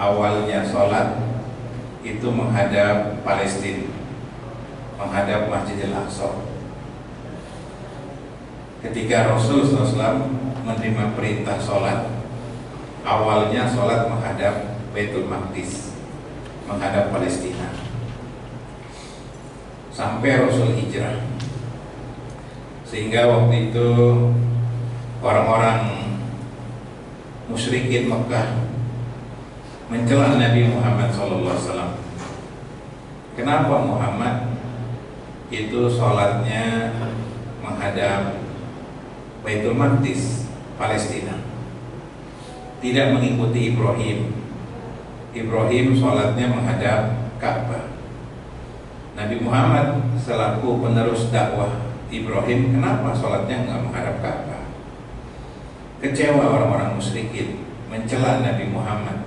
awalnya sholat itu menghadap Palestina, menghadap Masjidil Aqsa. Ketika Rasulullah SAW menerima perintah sholat, awalnya sholat menghadap Baitul Maqdis, menghadap Palestina, sampai Rasul hijrah. Sehingga waktu itu orang-orang musyrikin Mekah mencela Nabi Muhammad SAW. Kenapa Muhammad itu sholatnya menghadap Baitul Maqdis, Palestina, tidak mengikuti Ibrahim? Ibrahim sholatnya menghadap Ka'bah. Nabi Muhammad selaku penerus dakwah Ibrahim, kenapa sholatnya nggak menghadap Ka'bah? Kecewa orang-orang musyrikin, mencela Nabi Muhammad,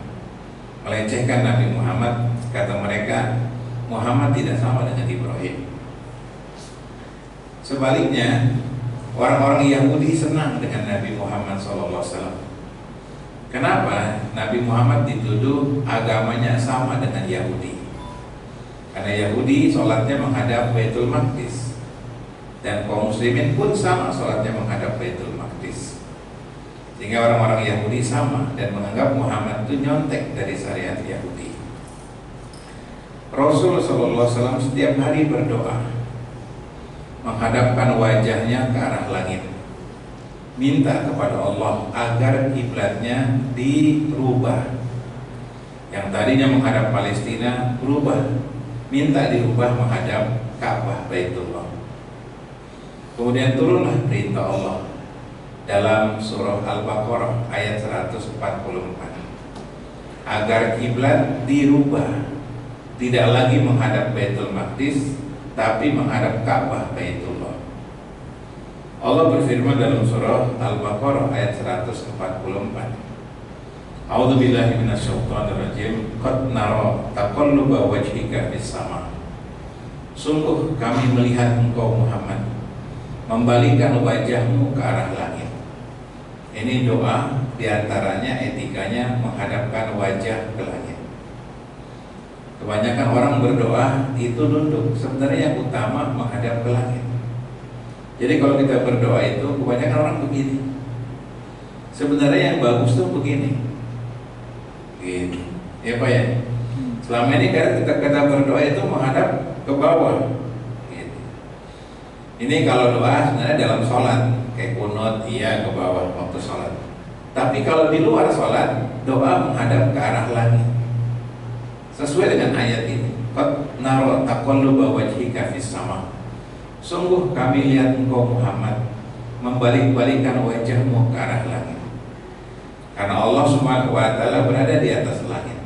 melecehkan Nabi Muhammad. Kata mereka, Muhammad tidak sama dengan Ibrahim. Sebaliknya, orang-orang Yahudi senang dengan Nabi Muhammad SAW. Kenapa? Nabi Muhammad dituduh agamanya sama dengan Yahudi. Karena Yahudi sholatnya menghadap Baitul Maqdis, dan kaum muslimin pun sama sholatnya menghadap Baitul Maqdis. Sehingga orang-orang Yahudi sama dan menganggap Muhammad itu nyontek dari syariat Yahudi. Rasul SAW setiap hari berdoa, menghadapkan wajahnya ke arah langit, minta kepada Allah agar kiblatnya dirubah. Yang tadinya menghadap Palestina berubah, minta dirubah menghadap Ka'bah, Baitullah. Kemudian turunlah perintah Allah dalam surah Al-Baqarah ayat 144 agar kiblat dirubah, tidak lagi menghadap Baitul Maqdis tapi menghadap Ka'bah, Baitullah. Allah berfirman dalam surah Al-Baqarah ayat 144, A'udzubillahi minasyaitonirrajim, qad nara taqalluba wajhika fis sama. Sungguh kami melihat engkau Muhammad membalikkan wajahmu ke arah langit. Ini doa, diantaranya etikanya menghadapkan wajah ke langit. Kebanyakan orang berdoa itu nunduk, sebenarnya yang utama menghadap ke langit. Jadi kalau kita berdoa itu kebanyakan orang begini, sebenarnya yang bagus tuh begini, gitu. Ya Pak ya. Selama ini kan kita berdoa itu menghadap ke bawah, gitu. Ini kalau doa sebenarnya dalam sholat, kayak kunut, iya, ke bawah waktu sholat. Tapi kalau di luar sholat, doa menghadap ke arah langit, sesuai dengan ayat ini. Qad nara taqalluba wajhika fis sama. Sungguh kami lihat engkau Muhammad membalik-balikan wajahmu ke arah langit. Karena Allah Subhanahu wa ta'ala berada di atas langit,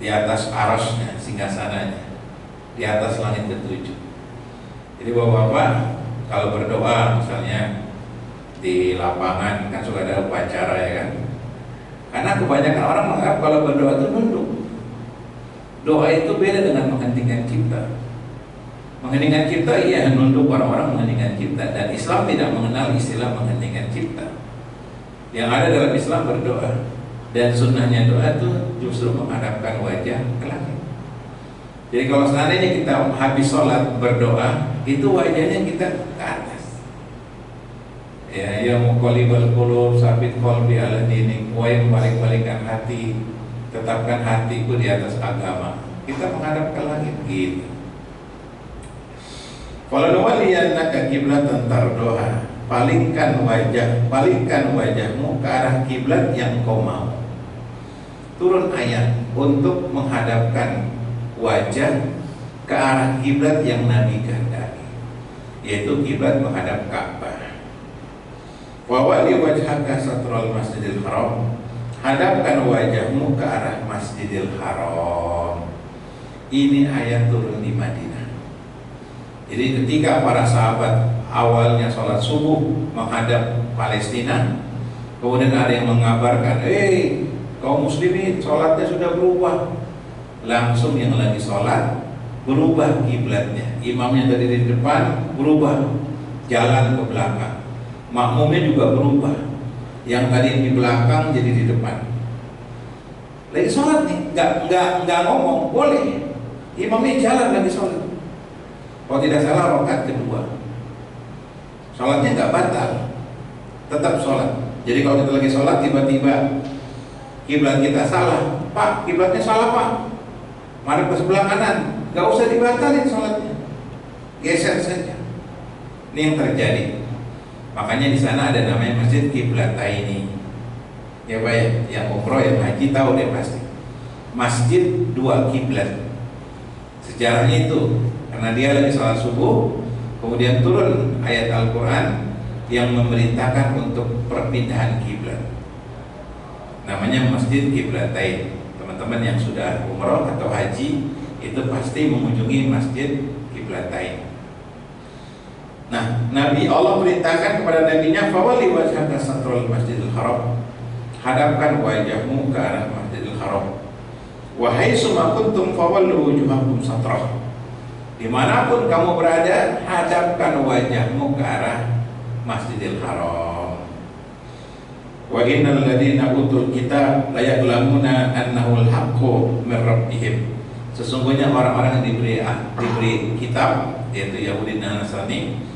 di atas arasnya, singgasananya, di atas langit ketujuh. Jadi bapak-bapak kalau berdoa misalnya di lapangan kan suka ada upacara ya kan. Karena kebanyakan orang menganggap kalau berdoa itu nunduk. Doa itu beda dengan menghentikan cipta. Menghentikan cipta iya, nunduk orang-orang menghentikan cipta, dan Islam tidak mengenal istilah menghentikan cipta. Yang ada dalam Islam berdoa, dan sunnahnya doa itu justru menghadapkan wajah ke langit. Jadi kalau seandainya kita habis sholat berdoa, itu wajahnya kita ke atas. Ya muqallibal qulub sabit qalbi ala dinik, wa membalik-balikan hati, tetapkan hatiku di atas agama. Kita menghadap ke langit gitu. Kalau nuwalliyannaka qiblatan tardoha, palingkan wajahmu ke arah kiblat yang kau mau. Turun ayat untuk menghadapkan wajah ke arah kiblat yang Nabi kehendaki, yaitu kiblat menghadap Ka'bah. Wa wali wajhaka satral Masjidil Haram, hadapkan wajahmu ke arah Masjidil Haram. Ini ayat turun di Madinah. Jadi ketika para sahabat awalnya sholat subuh menghadap Palestina, kemudian ada yang mengabarkan, kaum muslimin sholatnya sudah berubah. Langsung yang lagi sholat berubah kiblatnya. Imamnya tadi di depan berubah, jalan ke belakang. Makmumnya juga berubah, yang tadi di belakang jadi di depan. lagi sholat nih, nggak ngomong, boleh. Imamnya jalan lagi sholat. Kalau tidak salah rakaat kedua, sholatnya nggak batal, tetap sholat. Jadi kalau kita lagi sholat tiba-tiba kiblat kita salah, Pak, kiblatnya salah Pak, madep ke sebelah kanan, nggak usah dibatalin sholatnya, geser saja. Ini yang terjadi. Makanya di sana ada namanya masjid Qiblataini. Ya Pak ya, yang umroh yang haji tahu deh pasti. Masjid dua kiblat. Sejarahnya itu karena dia lagi sholat subuh, kemudian turun ayat Al-Quran yang memerintahkan untuk perpindahan kiblat. Namanya Masjid Qiblatain. Teman-teman yang sudah umroh atau haji itu pasti mengunjungi Masjid Qiblatain. Nah, Nabi Allah perintahkan kepada nabinya, fawali wajhaka satrul Masjidil Haram, hadapkan wajahmu ke arah Masjidil Haram. Wa haitsu ma kuntum fawallu wujuhakum satrah. Dimanapun kamu berada, hadapkan wajahmu ke arah Masjidil Haram. Wa innal ladzina utul kitab la ya'lamuna annahu al-haqqu min rabbihim. Sesungguhnya orang-orang yang diberi kitab, yaitu Yahudi dan Nasrani,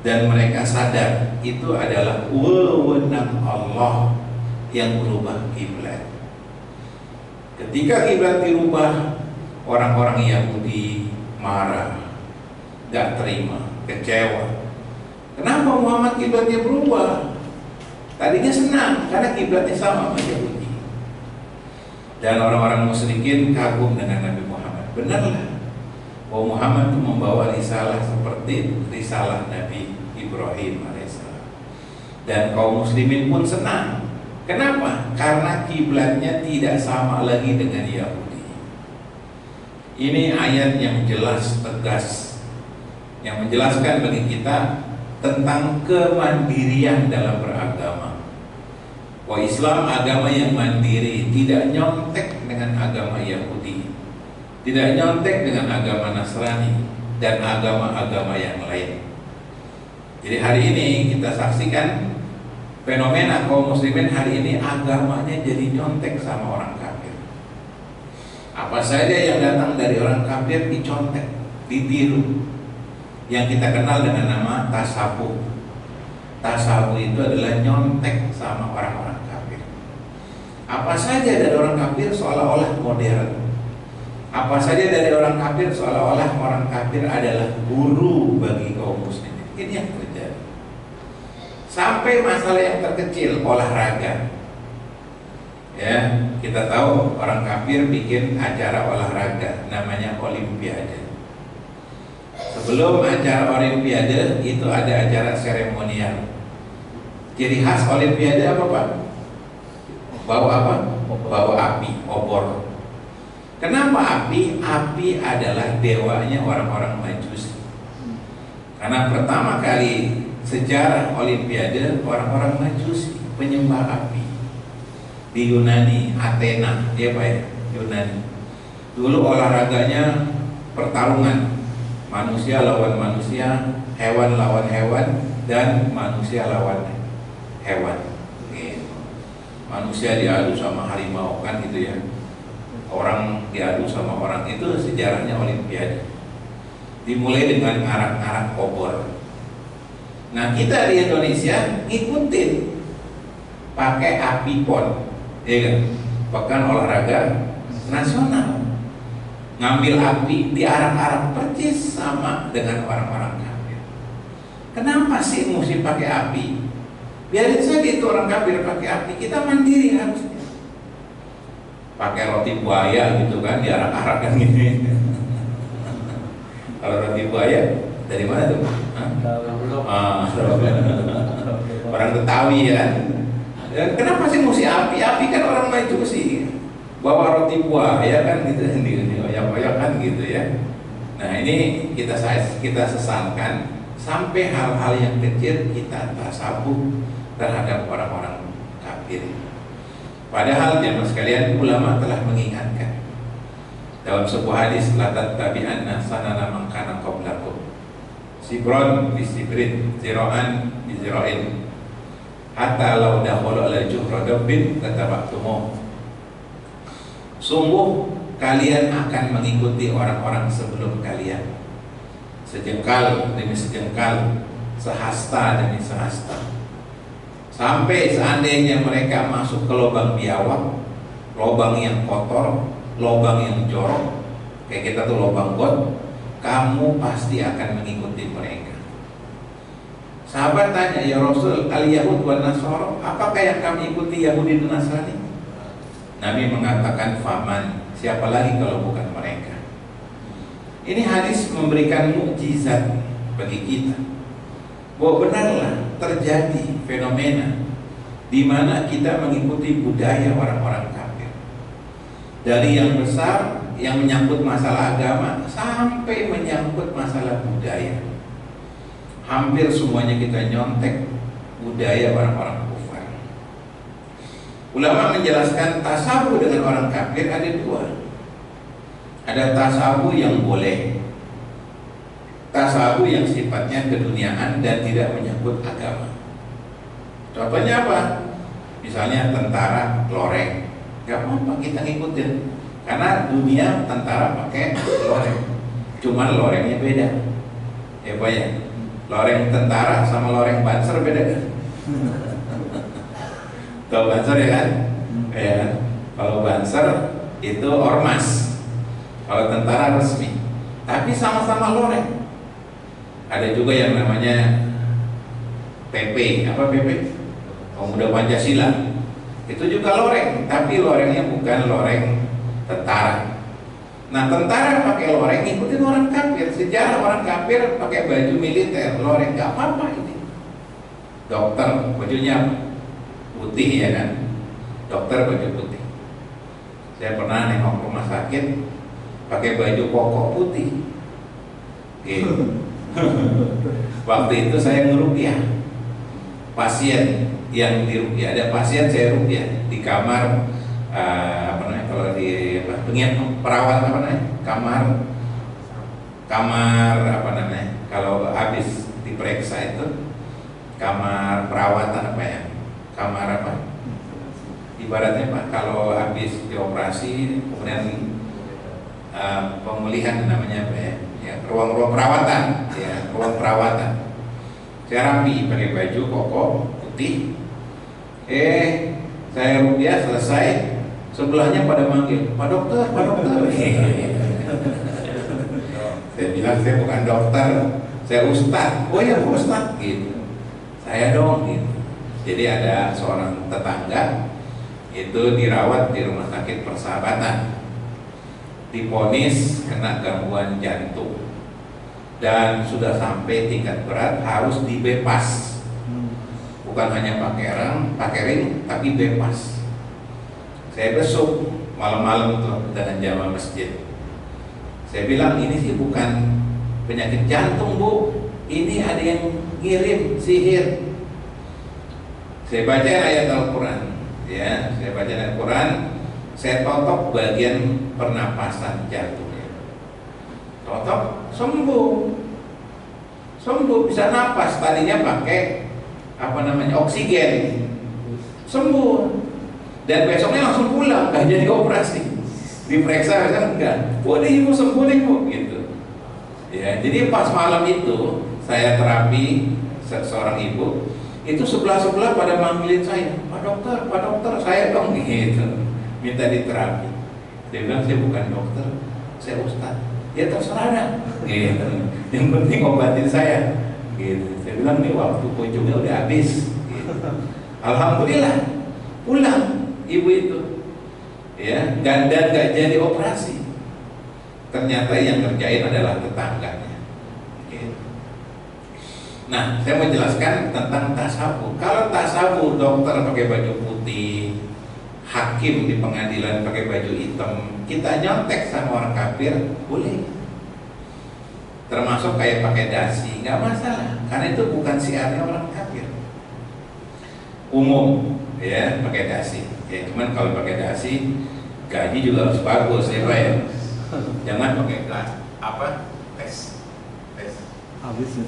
dan mereka sadar itu adalah wewenang Allah yang berubah kiblat. Ketika kiblat dirubah, orang-orang Yahudi marah, gak terima, kecewa. Kenapa Muhammad kiblatnya berubah? Tadinya senang karena kiblatnya sama sama Yahudi. Dan orang-orang musyrikin kagum dengan Nabi Muhammad. Benarlah bahwa Muhammad itu membawa risalah seperti risalah Nabi Ibrahim alaihissalam. Dan kaum muslimin pun senang. Kenapa? Karena kiblatnya tidak sama lagi dengan Yahudi. Ini ayat yang jelas, tegas, yang menjelaskan bagi kita tentang kemandirian dalam beragama. Bahwa Islam agama yang mandiri, tidak nyontek dengan agama Yahudi, tidak nyontek dengan agama Nasrani dan agama-agama yang lain. Jadi hari ini kita saksikan fenomena kaum muslimin hari ini agamanya jadi nyontek sama orang kafir. Apa saja yang datang dari orang kafir dicontek, ditiru. Yang kita kenal dengan nama tasawuf. Tasawuf itu adalah nyontek sama orang-orang kafir. Apa saja dari orang kafir seolah-olah modern. Apa saja dari orang kafir seolah-olah orang kafir adalah guru bagi kaum muslimin. Ini yang terjadi. Sampai masalah yang terkecil, olahraga. Ya, kita tahu orang kafir bikin acara olahraga namanya Olimpiade. Sebelum acara Olimpiade itu ada acara seremonial. Ciri khas Olimpiade apa Pak? Bawa apa? Bawa api, obor. Kenapa api? Api adalah dewanya orang-orang Majusi. Karena pertama kali sejarah Olimpiade orang-orang Majusi penyembah api di Yunani, Athena, ya Pak ya, Yunani. Dulu olahraganya pertarungan. Manusia lawan manusia, hewan lawan hewan, dan manusia lawan hewan. Gitu. Manusia diadu sama harimau kan gitu ya. Orang diadu sama orang, itu sejarahnya Olimpiade. Dimulai dengan arak-arak obor. Nah kita di Indonesia ngikutin pakai api pon, ya kan? Pekan olahraga nasional. Ngambil api diarak-arak persis sama dengan orang-orang kafir. Kenapa sih mesti pakai api? Biarin saja itu orang kafir pakai api, kita mandiri harusnya. Pakai roti buaya gitu kan, diarak-arak kan gini. Kalau roti buaya dari mana tuh? Orang Betawi ya. Kenapa sih mesti api? Api kan orang Majusi. Bawa roti buaya kan gitu sendiri, oyak-oyak kan gitu ya. Nah ini kita sesalkan sampai hal-hal yang kecil kita tasawuf terhadap orang-orang kafir. Padahal jemaah sekalian, ulama telah mengingatkan dalam sebuah hadis, la tattabi'anna sanana man kana qablakum sibron bi sibrin zira'an bi zira'in hatta law dakhala ala juhra dabbin lataba'tumuh. Sungguh kalian akan mengikuti orang-orang sebelum kalian, sejengkal demi sejengkal, sehasta demi sehasta, sampai seandainya mereka masuk ke lubang biawak, lubang yang kotor, lubang yang jorok, kayak kita tuh lubang got, kamu pasti akan mengikuti mereka. Sahabat tanya, ya Rasul, al-Yahud wa Nasara, apakah yang kami ikuti Yahudi dan Nasrani? Nabi mengatakan, faman, siapa lagi kalau bukan mereka. Ini hadis memberikan mukjizat bagi kita, bahwa benarlah terjadi fenomena di mana kita mengikuti budaya orang-orang kafir. Dari yang besar yang menyangkut masalah agama sampai menyangkut masalah budaya, hampir semuanya kita nyontek budaya orang-orang kufar. Ulama menjelaskan tasabuh dengan orang kafir ada dua. Ada tasabuh yang boleh, tasabuh yang sifatnya keduniaan dan tidak menyangkut agama. Contohnya apa? Misalnya tentara loreng, gak apa-apa kita ngikutin, karena dunia tentara pakai loreng, cuma lorengnya beda. Ya Pak ya, loreng tentara sama loreng banser beda kan? Tahu banser ya kan? Ya, kalau banser itu ormas, kalau tentara resmi, tapi sama-sama loreng. Ada juga yang namanya PP, apa PP? Pemuda Pancasila. Itu juga loreng, tapi lorengnya bukan loreng tentara. Nah, tentara pakai loreng ngikutin orang kafir. Sejarah orang kafir pakai baju militer, loreng gak apa-apa ini. Dokter bajunya putih ya kan? Dokter baju putih. Saya pernah nengok rumah sakit pakai baju koko putih. Gitu. Waktu itu saya ngeruqyah pasien yang diruqyah. Ada pasien saya ruqyah di kamar apa namanya, kalau di perawat apa namanya, kamar apa namanya, kalau habis diperiksa itu kamar perawatan apa ya, kamar apa ibaratnya Pak, kalau habis dioperasi kemudian pemulihan namanya apa ya, ya ruang-ruang perawatan, ya ruang perawatan. Saya rapi pakai baju koko putih. Saya ruqyah selesai, sebelahnya pada manggil, Pak Dokter, Pak Dokter. Saya bilang saya bukan dokter, saya ustad. Oh ya ustad gitu. Saya dong gitu. Jadi ada seorang tetangga itu dirawat di rumah sakit Persahabatan, divonis kena gangguan jantung dan sudah sampai tingkat berat, harus dibebas. Bukan hanya pakai ring, tapi bebas. Saya besuk malam-malam tuh dengan jamaah masjid. Saya bilang ini sih bukan penyakit jantung Bu, ini ada yang ngirim sihir. Saya baca ayat Al-Quran, ya, saya baca ayat Al-Quran, saya totok bagian pernapasan jantungnya, totok sembuh, bisa napas. Tadinya pakai apa namanya oksigen, sembuh, dan besoknya langsung pulang, nggak jadi operasi. Diperiksa kan enggak, oh ini ibu sembuh nih Bu, gitu. Ya, jadi pas malam itu saya terapi seorang ibu, itu sebelah pada manggilin saya, Pak Dokter, saya dong gitu, minta diterapi. Dia bilang saya bukan dokter, saya ustad. Ya terserah dah, gitu. Yang penting obatin saya, gitu. Saya bilang nih waktu kunjungnya udah habis. Gitu. Alhamdulillah pulang ibu itu, ya, dan gak jadi operasi. Ternyata yang ngerjain adalah tetangganya. Nah, saya mau jelaskan tentang tasabuh. Kalau tasabuh dokter pakai baju putih, hakim di pengadilan pakai baju hitam, kita nyontek sama orang kafir, boleh. Termasuk kayak pakai dasi, nggak masalah, karena itu bukan syiarnya orang kafir. Umum, ya, pakai dasi. Ya, cuman kalau pakai dasi, gaji juga harus bagus, ya Pak ya. Jangan pakai tes. Habis ya.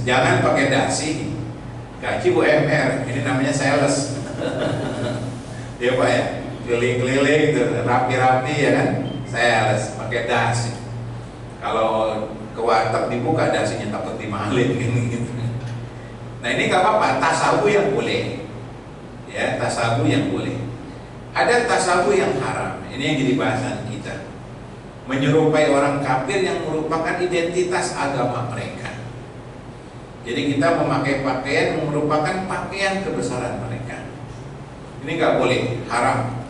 Jangan pakai dasi, gaji UMR, ini namanya sales. Ya Pak ya, keliling-keliling gitu, rapi-rapi ya kan, sales pakai dasi. Kalau ke warteg dibuka dasinya takut dimahalin gitu. Nah ini nggak apa-apa, tasawu yang boleh, ya tasawu yang boleh. Ada tasawu yang haram, ini yang jadi bahasan kita. Menyerupai orang kafir yang merupakan identitas agama mereka. Jadi kita memakai pakaian yang merupakan pakaian kebesaran mereka. Ini nggak boleh, haram.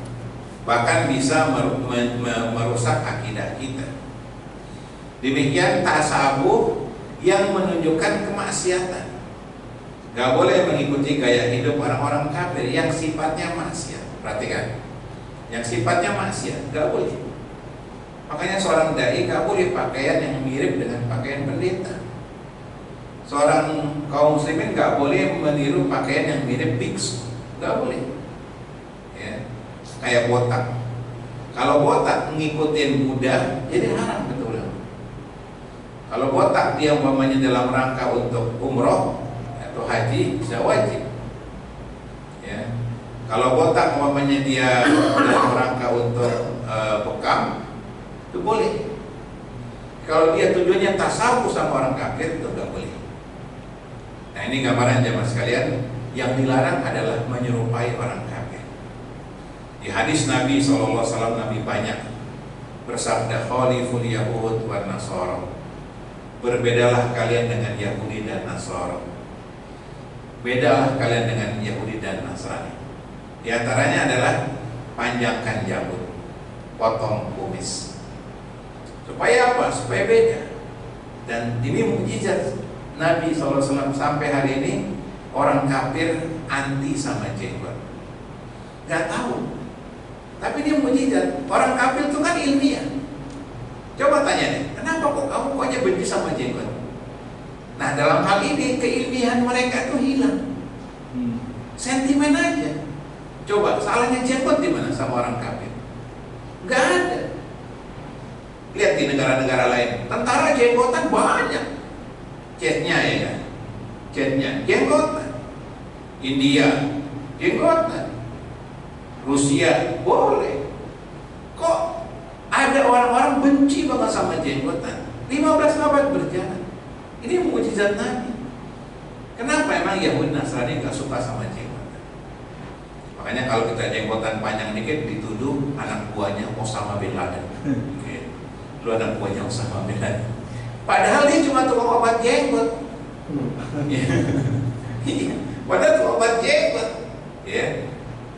Bahkan bisa merusak akidah kita. Demikian tasabuh yang menunjukkan kemaksiatan. Nggak boleh mengikuti gaya hidup orang-orang kafir yang sifatnya maksiat. Perhatikan, yang sifatnya maksiat nggak boleh. Makanya seorang dai nggak boleh pakaian yang mirip dengan pakaian pendeta. Seorang kaum muslimin nggak boleh meniru pakaian yang mirip biksu, nggak boleh. Ya, kayak botak. Kalau botak ngikutin Buddha, jadi haram betul. Kalau botak dia umpamanya dalam rangka untuk umroh atau haji, bisa wajib. Ya. Kalau botak umpamanya dia dalam rangka untuk bekam, itu boleh. Kalau dia tujuannya tasawuf sama orang kafir, itu nggak boleh. Nah ini gambaran jamaah sekalian, yang dilarang adalah menyerupai orang kafir. Di hadis Nabi SAW, Nabi banyak bersabda, khaliful yahud wan nasara, berbedalah kalian dengan Yahudi dan Nasara. Bedalah kalian dengan Yahudi dan Nasrani. Di antaranya adalah panjangkan jambut, potong kumis. Supaya apa? Supaya beda. Dan ini mukjizat Nabi SAW sampai hari ini. Orang kafir anti sama jenggot, nggak tahu. Tapi dia mukjizat. Orang kafir itu kan ilmiah. Coba tanya deh, kenapa kok kamu koknya benci sama jenggot? Nah dalam hal ini keilmiahan mereka itu hilang. Sentimen aja. Coba salahnya jenggot di mana sama orang kafir? Gak ada. Lihat di negara-negara lain, tentara jenggotan banyak. Chatnya ya kan? Chatnya jenggotan. India jenggotan. Rusia boleh. Kok ada orang-orang benci banget sama jenggotan? 15 abad berjalan. Ini mukjizat Nabi. Kenapa emang Yahudi Nasrani gak suka sama jenggotan? Makanya kalau kita jenggotan panjang dikit dituduh anak buahnya Osama bin Laden. Lu anak buahnya Osama bin Laden. Padahal dia cuma tukang obat jenggot. Padahal tukang obat jenggot. Ya.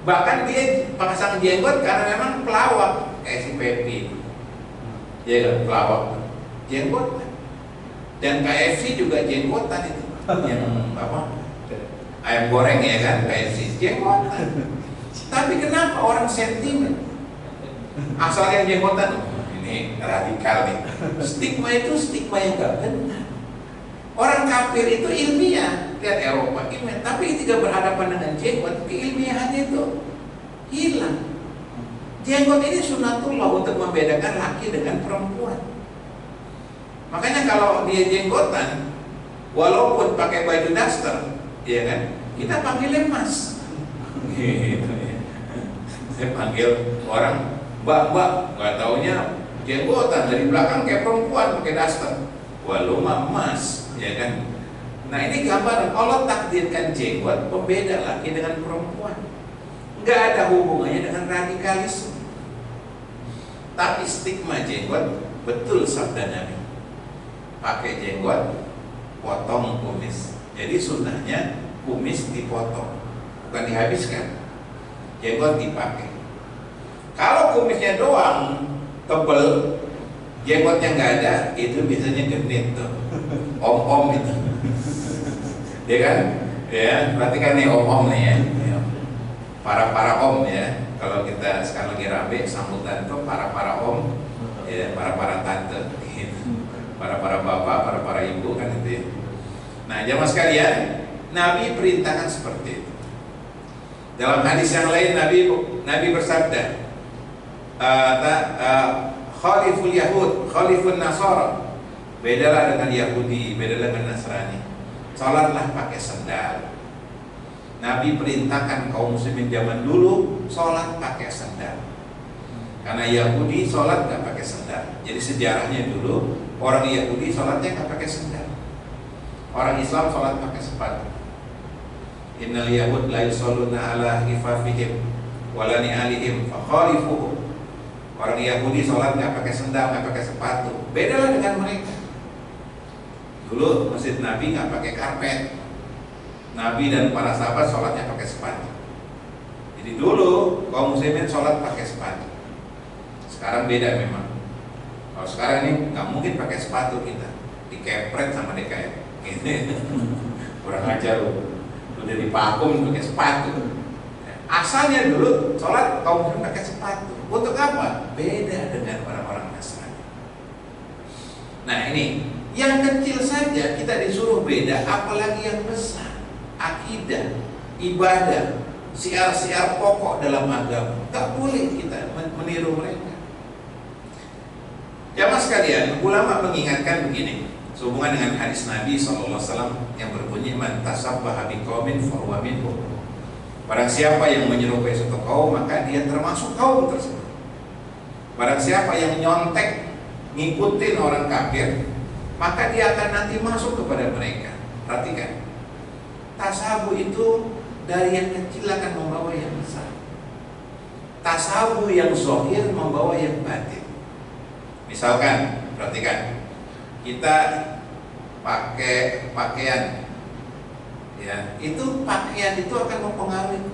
Bahkan dia pasang jenggot karena memang pelawak, kayak si Pepi. Ya kan, pelawak jenggotan. Dan KFC juga jenggotan itu. Yang apa? Ayam goreng ya kan, KFC jenggotan. Tapi kenapa orang sentimen? Asal yang jenggotan, ini radikal nih. Stigma itu stigma yang gak benar. Orang kafir itu ilmiah, lihat Eropa ilmiah, tapi ketika berhadapan dengan jenggot, keilmiahannya itu hilang. Jenggot ini sunatullah untuk membedakan laki dengan perempuan. Makanya kalau dia jenggotan, walaupun pakai baju daster, ya kan, kita panggilnya mas. Gitu ya. Saya panggil orang mbak, nggak taunya jenggotan dari belakang kayak perempuan pakai daster. Walau mas, ya kan. Nah ini gambaran Allah takdirkan jenggot pembeda laki dengan perempuan. Nggak ada hubungannya dengan radikalisme. Tapi stigma jenggot betul sabda Nabi. Pakai jenggot, potong kumis. Jadi sunnahnya kumis dipotong, bukan dihabiskan. Jenggot dipakai. Kalau kumisnya doang tebel, jenggotnya nggak ada, itu biasanya genit tuh, om-om itu, ya kan? Ya, perhatikan nih om-om nih ya, para om ya. Kalau kita sekarang lagi rame sambutan tuh para om, ya, para tante, gitu. Para bapak, para ibu kan itu. Ya. Nah, jamaah sekalian, Nabi perintahkan seperti itu. Dalam hadis yang lain Nabi bersabda, khaliful yahud, khalifun nasara, Bedalah dengan Yahudi, bedalah dengan Nasrani. Sholatlah pakai sendal. Nabi perintahkan kaum muslimin zaman dulu sholat pakai sendal. Karena Yahudi sholat nggak pakai sendal. Jadi sejarahnya dulu orang Yahudi sholatnya nggak pakai sendal. Orang Islam sholat pakai sepatu. Innal yahud la yusalluna ala hifafihim wala ni'alihim fakhalifuhum. Orang Yahudi sholat nggak pakai sendal, nggak pakai sepatu. Bedalah dengan mereka. Dulu masjid Nabi nggak pakai karpet. Nabi dan para sahabat sholatnya pakai sepatu. Jadi dulu kaum muslimin sholat pakai sepatu. Sekarang beda memang. Kalau sekarang ini nggak mungkin pakai sepatu kita, dikepret sama DKM. Kurang ajar udah dipakum pakai sepatu. Asalnya dulu sholat kaum muslimin pakai sepatu. Untuk apa? Beda dengan orang-orang Nasrani. Nah ini yang kecil saja kita disuruh beda, apalagi yang besar. Akidah, ibadah, siar-siar pokok dalam agama. Gak boleh kita meniru mereka. Jamaah sekalian, ulama mengingatkan begini, sehubungan dengan hadis Nabi SAW yang berbunyi, man tasabbaha biqaumin fahuwa minhum. Barang siapa yang menyerupai suatu kaum, maka dia termasuk kaum tersebut. Barang siapa yang nyontek ngikutin orang kafir, maka dia akan nanti masuk kepada mereka. Perhatikan, tasabuh itu dari yang kecil akan membawa yang besar. Tasabuh yang zahir membawa yang batin. Misalkan, perhatikan, kita pakai pakaian, ya, itu pakaian itu akan mempengaruhi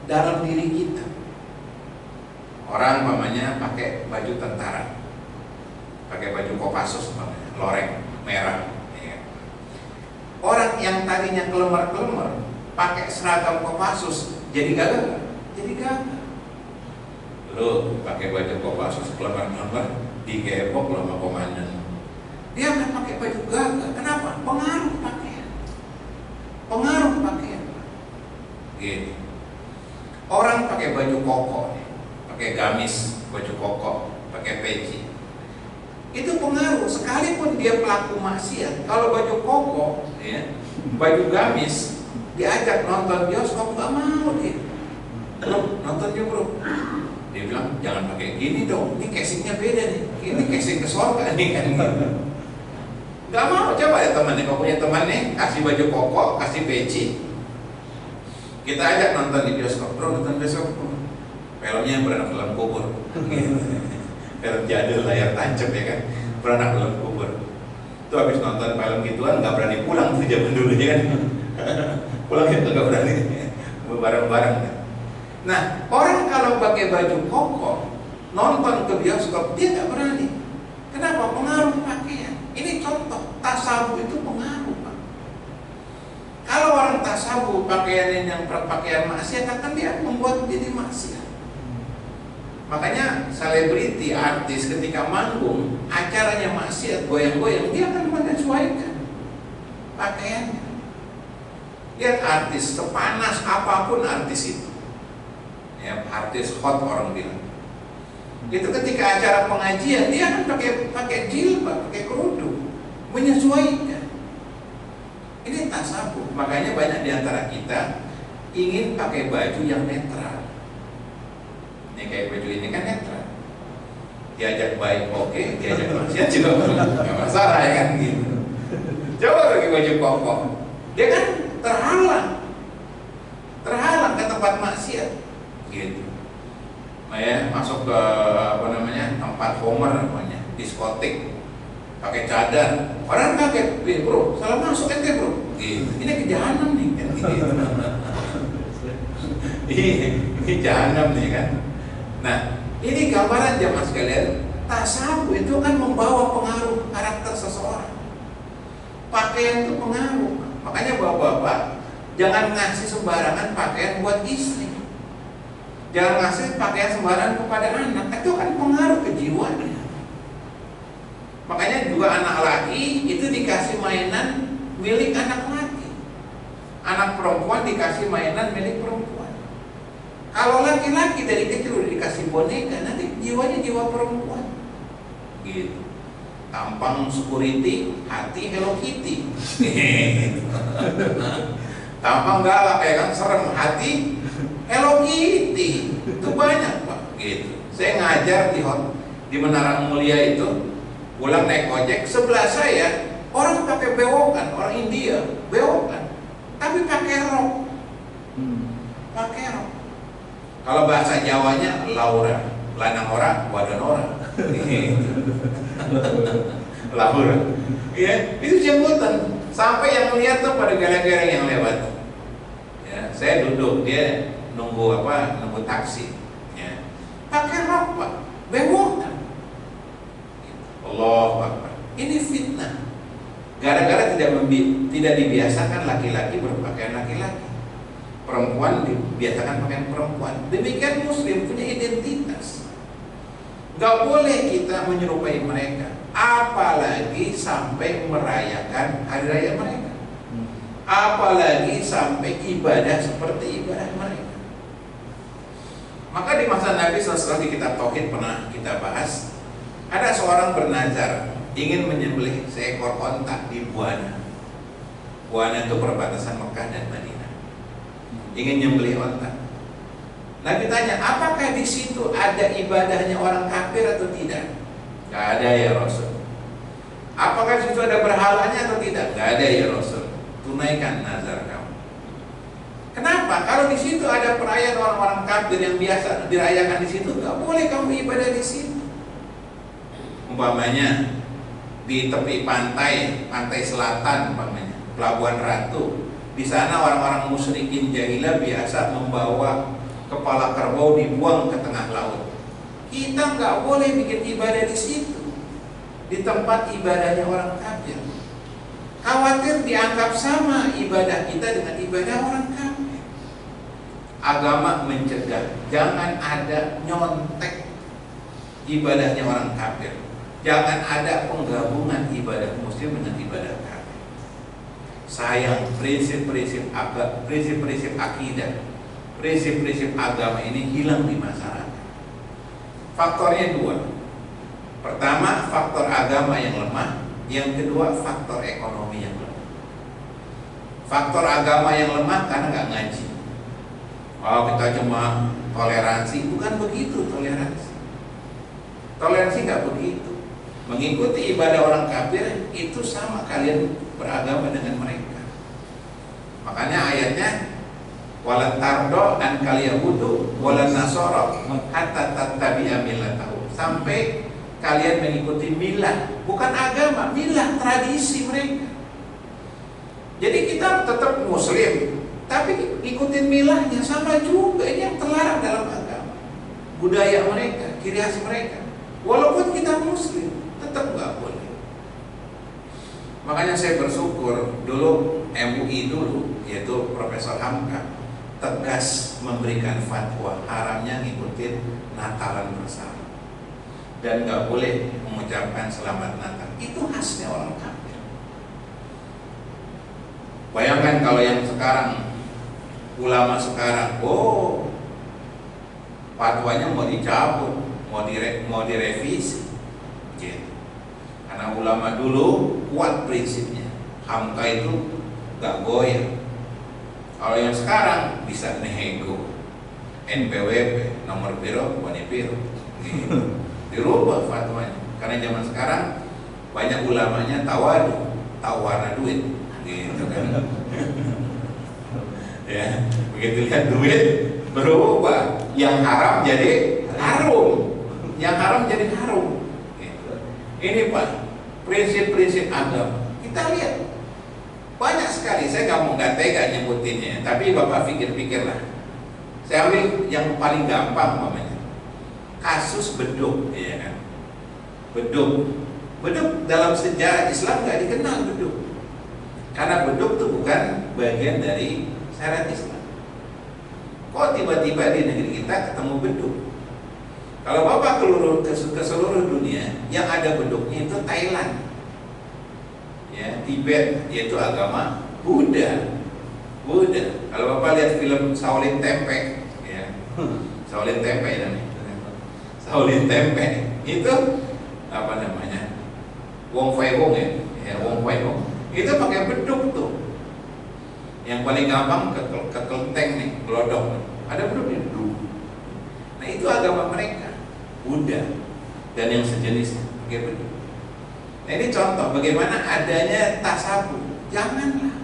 dalam diri kita. Orang mamanya pakai baju tentara, pakai baju Kopassus, loreng merah. Ya. Orang yang tadinya kelemar-kelemar pakai seragam Kopassus, jadi gagah? Jadi gagah. Dulu pakai baju Kopassus kelemar-kelemar, digepok sama komandan. Dia akan pakai baju gagah. Kenapa? Pengaruh pakaian. Pengaruh pakaian. Gitu. Orang pakai baju koko, pakai gamis, baju koko, pakai peci. Itu pengaruh. Sekalipun dia pelaku maksiat, kalau baju koko, ya, baju gamis, diajak nonton bioskop nggak mau dia. Nonton yuk bro. Dia bilang jangan pakai gini dong, ini casingnya beda nih, ini casing ke surga nih kan. Gak mau. Coba ya temannya, kalau punya teman nih kasih baju koko, kasih peci, kita ajak nonton di bioskop, bro nonton bioskop, filmnya beranak dalam kubur, film jadul layar tancap ya kan, beranak dalam kubur. Itu habis nonton film gituan nggak berani pulang tuh zaman dulu ya kan, pulang itu nggak berani, bareng-bareng. Nah, orang kalau pakai baju koko nonton ke bioskop dia nggak berani. Kenapa? Pengaruh pakaian. Ini contoh, tasabuh itu pengaruh, Pak. Kalau orang tasabuh pakaian yang pakaian maksiat, akan dia membuat jadi maksiat. Makanya selebriti, artis ketika manggung, acaranya maksiat, goyang-goyang, dia akan menyesuaikan pakaiannya. Lihat artis, sepanas apapun artis itu, ya, artis hot orang bilang, itu ketika acara pengajian dia akan pakai jilbab, pakai kerudung, menyesuaikan. Ini tasabuh. Makanya banyak di antara kita ingin pakai baju yang netral. Ini kayak baju ini kan netral. Diajak baik oke, diajak maksiat juga nggak masalah ya kan gitu. Coba pakai baju koko, dia kan terhalang ke tempat maksiat. Gitu. Nah ya, masuk ke tempat homer namanya, diskotik, pakai cadar, orang kaget, bro, salah masuk ente bro, gitu. Ini ke jahanam nih kan, gitu. Ini jahanam nih kan. Nah, ini gambaran jamaah sekalian, tasabuh itu kan membawa pengaruh karakter seseorang. Pakaian itu pengaruh, makanya bapak-bapak jangan ngasih sembarangan pakaian buat istri. Jangan ngasih pakaian sembarangan kepada anak, itu kan pengaruh ke jiwanya. Makanya juga anak laki itu dikasih mainan milik anak laki, anak perempuan dikasih mainan milik perempuan. Kalau laki-laki dari kecil udah dikasih boneka, nanti jiwanya jiwa perempuan. Gitu. tampang security, hati Hello Kitty. Tampang galak ya kan, serem, hati Hello Kitty. Itu banyak Pak, gitu. Saya ngajar di Menara Mulia itu, pulang naik ojek, sebelah saya orang pakai bewokan, orang India, bewokan, tapi pakai rok. Pakai rok. Kalau bahasa Jawanya Laura, lanang ora, wadan ora. Laura. Ya, itu jemputan. Sampai yang melihat tuh pada geleng-geleng yang lewat. Ya, saya duduk, dia nunggu taksi. Ya. Pakai rok Pak, bewokan. Allahu Akbar. Ini fitnah. Gara-gara tidak dibiasakan laki-laki berpakaian laki-laki, perempuan dibiasakan pakaian perempuan. Demikian Muslim punya identitas. Gak boleh kita menyerupai mereka, apalagi sampai merayakan hari raya mereka, apalagi sampai ibadah seperti ibadah mereka. Maka di masa Nabi SAW di kitab Tauhid pernah kita bahas, ada seorang bernazar ingin menyembelih seekor onta di Buana. Buana itu perbatasan Mekah dan Madinah. Ingin menyembelih onta. Nabi tanya, apakah di situ ada ibadahnya orang kafir atau tidak? Gak ada ya Rasul. Apakah di situ ada berhalanya atau tidak? Gak ada ya Rasul. Tunaikan nazar kamu. Kenapa? Kalau di situ ada perayaan orang-orang kafir yang biasa dirayakan di situ, gak boleh kamu ibadah di situ. Umpamanya di tepi pantai selatan, umpamanya Pelabuhan Ratu, di sana orang-orang musyrikin jahilah biasa membawa kepala kerbau dibuang ke tengah laut. Kita nggak boleh bikin ibadah di situ, di tempat ibadahnya orang kafir. Khawatir dianggap sama ibadah kita dengan ibadah orang kafir. Agama mencegah, jangan ada nyontek ibadahnya orang kafir. Jangan ada penggabungan ibadah muslim dengan ibadah kafir. Sayang, prinsip-prinsip akidah, prinsip-prinsip agama ini hilang di masyarakat. Faktornya dua. Pertama, faktor agama yang lemah. Yang kedua, faktor ekonomi yang lemah. Faktor agama yang lemah karena nggak ngaji. Oh, kita cuma toleransi. Bukan begitu toleransi. Toleransi nggak begitu. Mengikuti ibadah orang kafir itu sama kalian beragama dengan mereka. Makanya ayatnya walan tardo an kaliyahudu walan nasoro hatta tattabi'a millatahu. Sampai kalian mengikuti milah, bukan agama, milah tradisi mereka. Jadi kita tetap muslim, tapi ikutin milahnya sama juga. Ini yang terlarang dalam agama. Budaya mereka, ciri khas mereka. Walaupun kita muslim, tetap nggak boleh. Makanya saya bersyukur dulu MUI dulu, yaitu Profesor Hamka, tegas memberikan fatwa haramnya ngikutin Natalan bersama dan nggak boleh mengucapkan selamat Natal. Itu khasnya orang kafir. Bayangkan kalau yang sekarang, ulama sekarang, oh fatwanya mau dicabut, mau direvisi. Karena ulama dulu kuat prinsipnya, Hamka itu gak goyah. Kalau yang sekarang bisa nego, NPWP, nomor biro, boni biro, dirubah fatwanya. Karena zaman sekarang banyak ulamanya tawadu, tahu warna duit, gitu kan? Ya, begitu lihat duit berubah, yang haram jadi harum, yang haram jadi harum. Gitu. Ini Pak, prinsip-prinsip agama kita lihat banyak sekali. Saya nggak tega nyebutinnya, tapi Bapak pikir-pikirlah. Saya ambil yang paling gampang namanya kasus beduk, ya kan? Beduk dalam sejarah Islam nggak dikenal beduk, karena beduk itu bukan bagian dari syariat Islam. Kok tiba-tiba di negeri kita ketemu beduk? Kalau Bapak ke seluruh dunia, yang ada beduknya itu Thailand, ya, Tibet, yaitu agama Buddha. Kalau Bapak lihat film Shaolin Tempe, ya, Shaolin Tempe namanya. Shaolin Tempe itu apa namanya? Wong Fai Hong ya, Wong Fai Hong. Itu pakai beduk tuh. Yang paling gampang ke kelenteng nih, gelodok. Ada beduk nih, beduk. Nah itu agama mereka, Buddha dan yang sejenisnya pakai beduk. Nah ini contoh bagaimana adanya tasabuh. Janganlah.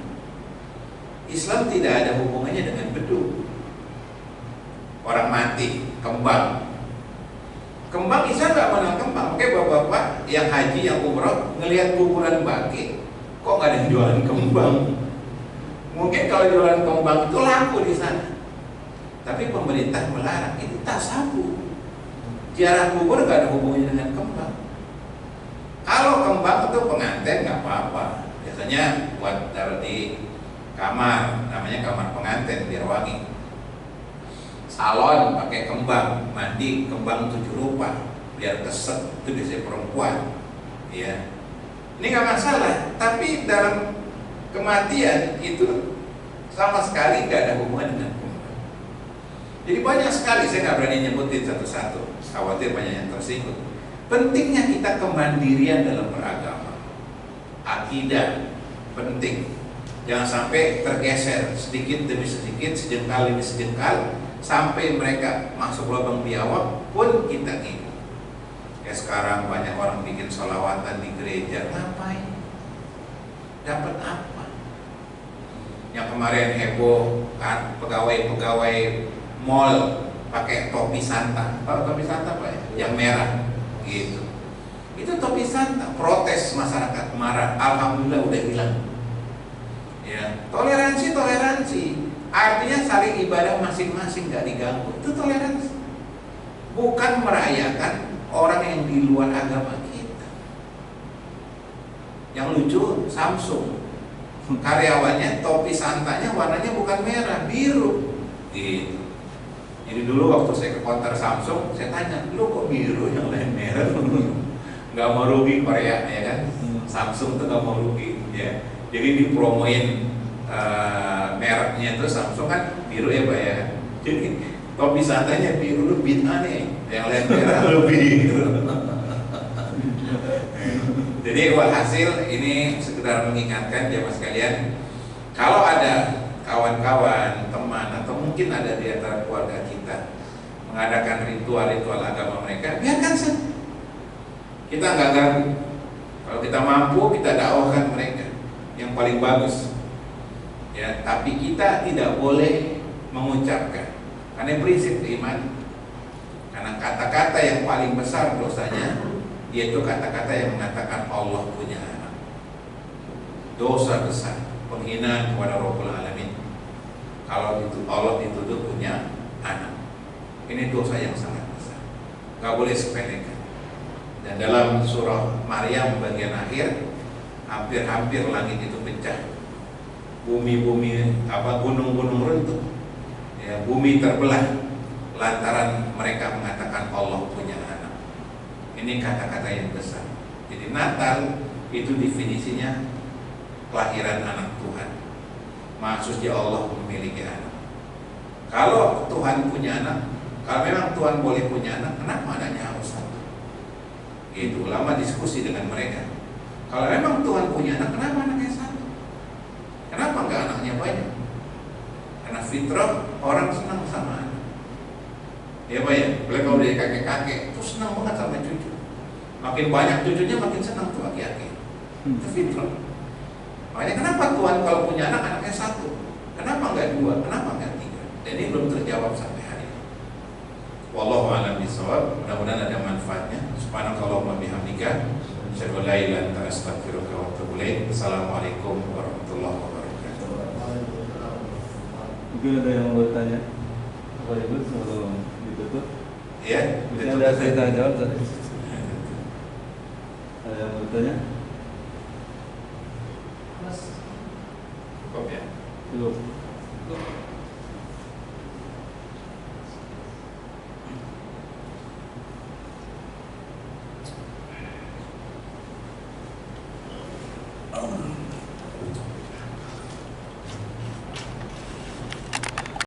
Islam tidak ada hubungannya dengan beduk. Orang mati, kembang. Kembang Islam nggak mengenal kembang. Oke bapak-bapak yang haji, yang umroh ngelihat kuburan baki, kok nggak ada yang jualan kembang? Mungkin kalau jualan kembang itu laku di sana. Tapi pemerintah melarang. Ini tasabuh. Ziarah kubur nggak ada hubungannya dengan kembang. Kalau kembang itu pengantin nggak apa-apa. Biasanya buat taruh di kamar, namanya kamar pengantin biar wangi. Salon pakai kembang, mandi kembang 7 rupa biar keset, itu biasanya perempuan. Ya, ini nggak masalah. Tapi dalam kematian itu sama sekali nggak ada hubungan dengan kembang. Jadi banyak sekali, saya nggak berani nyebutin satu-satu, khawatir banyak yang tersinggung. Pentingnya kita kemandirian dalam beragama, akidah penting. Jangan sampai tergeser sedikit demi sedikit, sejengkal demi sejengkal, sampai mereka masuk lubang biawak pun kita ngikut. Ya sekarang banyak orang bikin sholawatan di gereja, ngapain? Dapat apa? Yang kemarin heboh kan pegawai-pegawai mall pakai topi Santa. Tahu topi Santa Pak ya? Yang merah gitu. Itu topi Santa, protes masyarakat marah. Alhamdulillah udah hilang. Ya, toleransi. Artinya saling ibadah masing-masing gak diganggu. Itu toleransi. Bukan merayakan orang yang di luar agama kita. Yang lucu Samsung, karyawannya topi Santanya warnanya bukan merah, biru gitu. Jadi dulu waktu saya ke konter Samsung, saya tanya, lu kok biru yang lain merah? Gak mau rugi Korea ya kan. Samsung tuh gak mau rugi ya. Jadi dipromoin mereknya itu Samsung kan biru ya Pak ya. Jadi topi Santanya biru, lu bid'ah nih, yang lain merah lu biru. Jadi walhasil ini sekedar mengingatkan jamaah sekalian, kalau ada kawan-kawan, teman atau mungkin ada di antara keluarga kita mengadakan ritual-ritual agama mereka, biarkan saja. Kita nggak ganggu. Kalau kita mampu, kita dakwahkan mereka yang paling bagus. Ya, tapi kita tidak boleh mengucapkan, karena prinsip iman. Karena kata-kata yang paling besar dosanya yaitu kata-kata yang mengatakan Allah punya anak. Dosa besar, penghinaan kepada Rabbul Alamin. Kalau itu Allah dituduh punya anak, ini dosa yang sangat besar, gak boleh sepelekan. Dan dalam surah Maryam bagian akhir, hampir-hampir langit itu pecah, bumi-bumi gunung-gunung runtuh, ya, bumi terbelah lantaran mereka mengatakan Allah punya anak. Ini kata-kata yang besar. Jadi Natal itu definisinya kelahiran anak Tuhan. Maksudnya Allah memiliki anak. Kalau Tuhan punya anak, kalau memang Tuhan boleh punya anak, kenapa anaknya harus satu? Itu lama diskusi dengan mereka. Kalau memang Tuhan punya anak, kenapa anaknya satu? Kenapa enggak anaknya banyak? Karena fitrah orang senang sama anak. Ya Pak ya, boleh kalau dia kakek-kakek itu senang banget sama cucu. Makin banyak cucunya makin senang tuh aki-aki. Itu fitrah. Makanya kenapa Tuhan kalau punya anak, anaknya satu? Kenapa enggak dua? Kenapa enggak tiga? Dan ini belum terjawab sampai hari ini. Wallahu a'lam bishawab. Mudah-mudahan ada manfaatnya. Subhanakallahumma bihamdika, asyhadu an la ilaha illa anta, astaghfiruka wa atubu ilaik. Assalamualaikum warahmatullahi wabarakatuh. Mungkin ada yang mau bertanya? Apa itu sebelum ditutup? Ya, Ada saya tanya jawab tadi. Ada yang mau bertanya? Cukup ya. Cukup.